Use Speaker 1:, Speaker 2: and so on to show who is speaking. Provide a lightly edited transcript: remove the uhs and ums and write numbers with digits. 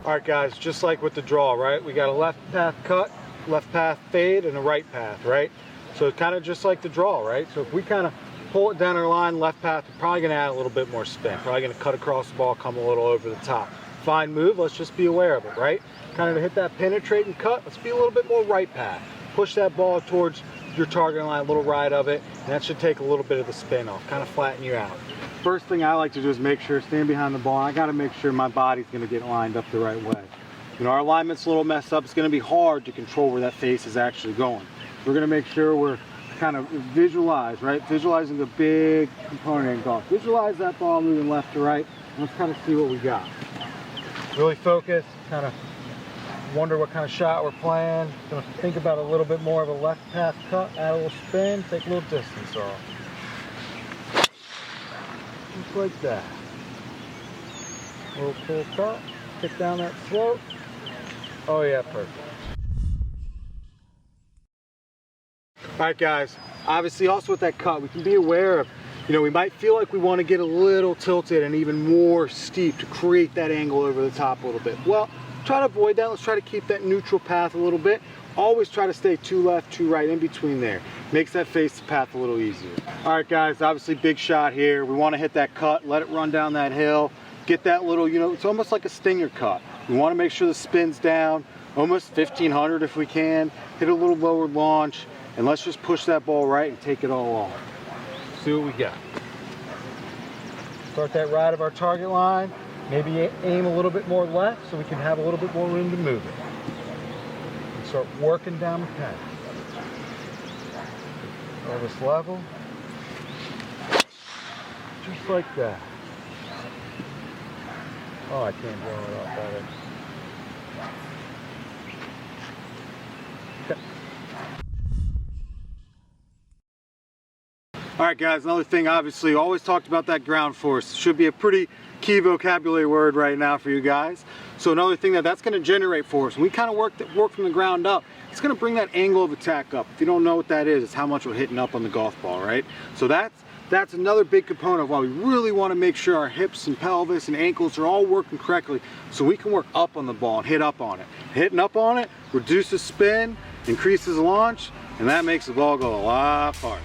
Speaker 1: All right, guys, just like with the draw, right? We got a left path cut, left path fade, and a right path, right? So it's kind of just like the draw, right? So if we kind of pull it down our line, left path, we're probably gonna add a little bit more spin. Probably gonna cut across the ball, come a little over the top. Fine move, let's just be aware of it, right? Kind of hit that penetrating cut, let's be a little bit more right path. Push that ball towards your target line, a little right of it, and that should take a little bit of the spin off, kind of flatten you out. First thing I like to do is make sure, stand behind the ball, and I gotta make sure my body's gonna get lined up the right way. You know, our alignment's a little messed up, it's gonna be hard to control where that face is actually going. We're gonna make sure we're kind of visualize, right? Visualizing a big component in golf. Visualize that ball moving left to right, and let's kind of see what we got. Really focus, kind of wonder what kind of shot we're playing. Gonna think about a little bit more of a left path cut, add a little spin, take a little distance off. Just like that. A little pull cut, kick down that slope. Oh yeah, perfect. All right, guys, obviously also with that cut, we can be aware of, you know, we might feel like we want to get a little tilted and even more steep to create that angle over the top a little bit. Well, try to avoid that. Let's try to keep that neutral path a little bit. Always try to stay 2 left, 2 right, in between there. Makes that face the path a little easier. All right, guys, obviously big shot here. We want to hit that cut, let it run down that hill, get that little, you know, it's almost like a stinger cut. We want to make sure the spin's down, almost 1500 if we can. Hit a little lower launch, and let's just push that ball right and take it all off. See what we got. Start that right of our target line. Maybe aim a little bit more left so we can have a little bit more room to move it. And start working down the path. All this level. Just like that. Oh, I can't blow it up better. Okay. All right, guys, another thing, obviously, always talked about that ground force. Should be a pretty key vocabulary word right now for you guys. So another thing that's going to generate force, and we kind of work from the ground up, it's going to bring that angle of attack up. If you don't know what that is, it's how much we're hitting up on the golf ball, right? So that's another big component of why we really want to make sure our hips and pelvis and ankles are all working correctly so we can work up on the ball and hit up on it. Hitting up on it reduces spin, increases launch, and that makes the ball go a lot farther.